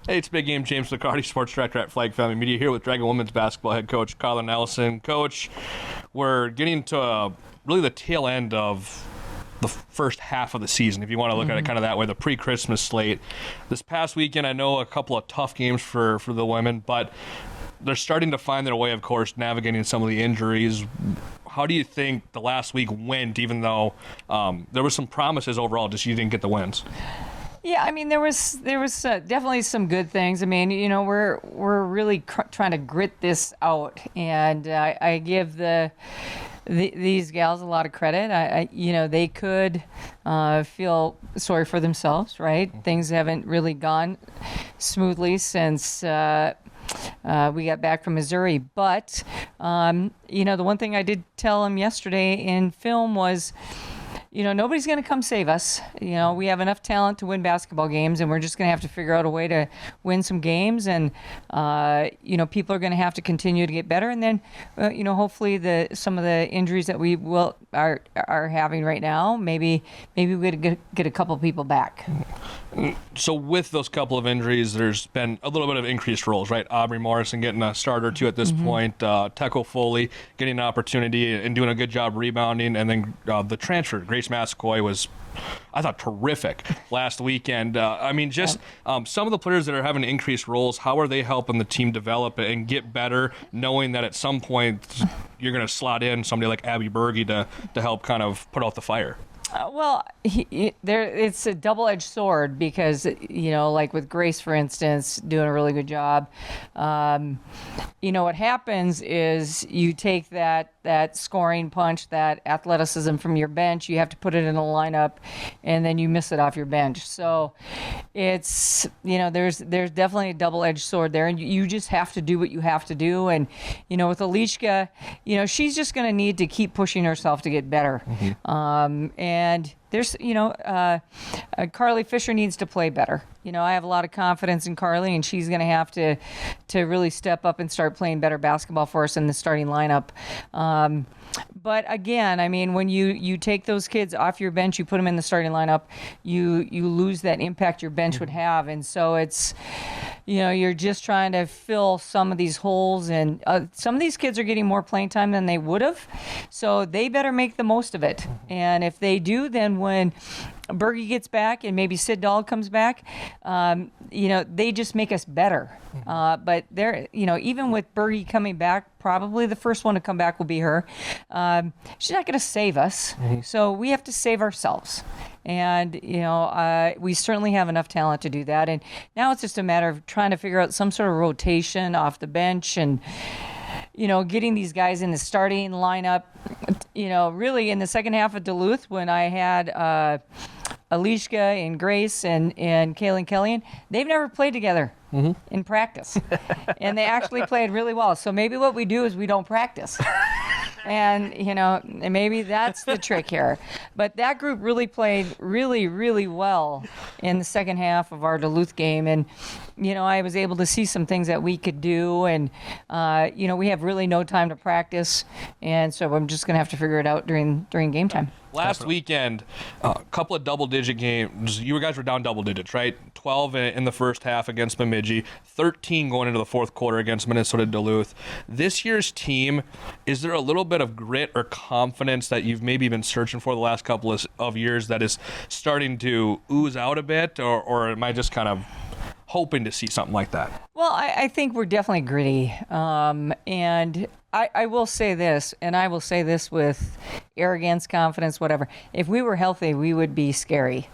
Hey, it's Big Game. James McCarty, Sports Director at Flag Family Media, here with Dragon Women's Basketball Head Coach Karla Nelson. Coach, we're getting to really the tail end of the first half of the season, if you want to look at it kind of that way, the pre-Christmas slate. This past weekend, I know a couple of tough games for the women, but they're starting to find their way, of course, navigating some of the injuries. How do you think the last week went, even though there was some promises overall, just you didn't get the wins? Yeah, I mean, there was definitely some good things. I mean, you know, we're really trying to grit this out, and I give these gals a lot of credit. You know, they could feel sorry for themselves, right? Things haven't really gone smoothly since we got back from Missouri. But, you know, the one thing I did tell them yesterday in film was, you know, nobody's going to come save us. You know, we have enough talent to win basketball games, and we're just going to have to figure out a way to win some games. And, you know, people are going to have to continue to get better. And then, you know, hopefully some of the injuries that we are having right now, maybe we get a couple people back. So with those couple of injuries, there's been a little bit of increased roles, right? Aubrey Morrison getting a start or two at this point, Teco Foley getting an opportunity and doing a good job rebounding, and then the transfer, Grace Mascoy, was, I thought, terrific last weekend. I mean, just some of the players that are having increased roles, how are they helping the team develop and get better, knowing that at some point you're going to slot in somebody like Abby Berge to help kind of put out the fire? Well, it's a double-edged sword because, you know, like with Grace, for instance, doing a really good job. You know, what happens is you take that scoring punch, that athleticism from your bench, you have to put it in a lineup, and then you miss it off your bench. So it's, you know, there's definitely a double-edged sword there, and you just have to do what you have to do. And, you know, with Alishka, you know, she's just going to need to keep pushing herself to get better. And there's, you know, Carly Fisher needs to play better. You know, I have a lot of confidence in Carly, and she's going to have to really step up and start playing better basketball for us in the starting lineup. But again, I mean, when you take those kids off your bench, you put them in the starting lineup, you lose that impact your bench would have. And so it's, you know, you're just trying to fill some of these holes, and some of these kids are getting more playing time than they would have. So they better make the most of it. And if they do, then when Berge gets back and maybe Sid Dahl comes back, you know, they just make us better. But they're, you know, even with Berge coming back, probably the first one to come back will be her. She's not going to save us, so we have to save ourselves. And, you know, we certainly have enough talent to do that. And now it's just a matter of trying to figure out some sort of rotation off the bench and, you know, getting these guys in the starting lineup. You know, really in the second half of Duluth, when I had Alishka and Grace and Kaylin Kellyan, they've never played together in practice. And they actually played really well. So maybe what we do is we don't practice. And, you know, maybe that's the trick here. But that group really played really, really well in the second half of our Duluth game. And, you know, I was able to see some things that we could do. And, you know, we have really no time to practice. And so I'm just going to have to figure it out during game time. Last weekend, a couple of double-digit games. You guys were down double digits, right? 12 in the first half against Bemidji, 13 going into the fourth quarter against Minnesota Duluth. This year's team, is there a little bit of grit or confidence that you've maybe been searching for the last couple of years that is starting to ooze out a bit, or am I just kind of hoping to see something like that? Well, I think we're definitely gritty. And I will say this, and I will say this with arrogance, confidence, whatever. If we were healthy, we would be scary.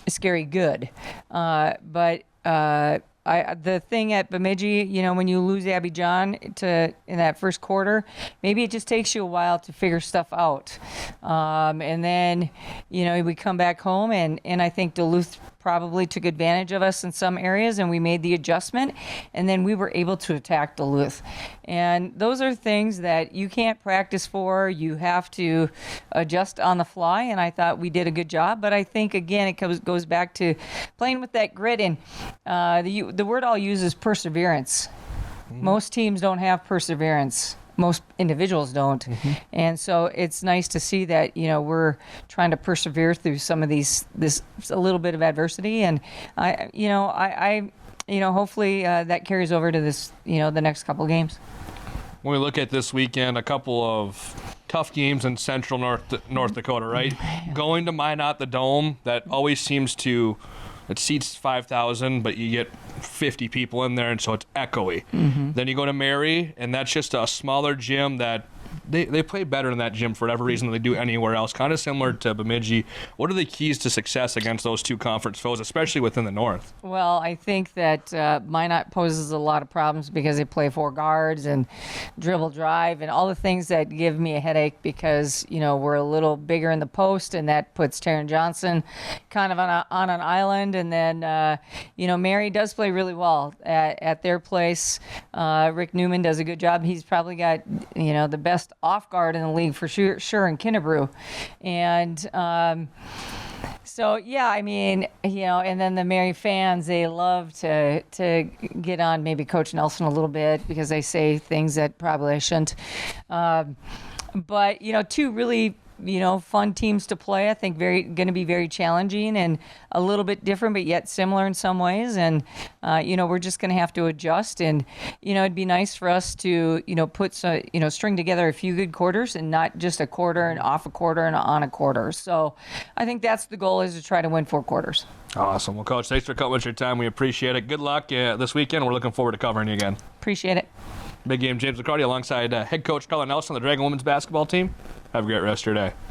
Scary good. But the thing at Bemidji, you know, when you lose Abby John in that first quarter, maybe it just takes you a while to figure stuff out. And then, you know, we come back home, and I think Duluth probably took advantage of us in some areas, and we made the adjustment, and then we were able to attack Duluth. And those are things that you can't practice for. You have to adjust on the fly, and I thought we did a good job. But I think, again, it goes back to playing with that grit, and the word I'll use is perseverance. Most teams don't have perseverance. most individuals don't. And so it's nice to see that, we're trying to persevere through some of this a little bit of adversity. And hopefully that carries over to this, the next couple games. When we look at this weekend, a couple of tough games in central North Dakota, right? Going to Minot, the Dome, that always seems to, it seats 5,000, but you get 50 people in there, and so it's echoey. Then you go to Mary, and that's just a smaller gym that they play better in that gym for whatever reason than they do anywhere else. Kind of similar to Bemidji. What are the keys to success against those two conference foes, especially within the North? Well, I think that Minot poses a lot of problems because they play 4 guards and dribble drive and all the things that give me a headache because, we're a little bigger in the post, and that puts Taryn Johnson kind of on an island. And then, Mary does play really well at their place. Rick Newman does a good job. He's probably got, the best off guard in the league for sure in Kinnebrew. And so, yeah, I mean, and then the Mary fans, they love to get on maybe Coach Nelson a little bit because they say things that probably I shouldn't. But, two really fun teams to play. I think going to be very challenging and a little bit different, but yet similar in some ways. And we're just going to have to adjust. And it'd be nice for us to string together a few good quarters and not just a quarter and off a quarter and on a quarter. So I think that's the goal, is to try to win 4 quarters. Awesome. Well, Coach, thanks for cutting with your time. We appreciate it. Good luck this weekend. We're looking forward to covering you again. Appreciate it. Big game, James McCarty, alongside head coach Karla Nelson of the Dragon women's basketball team. Have a great rest of your day.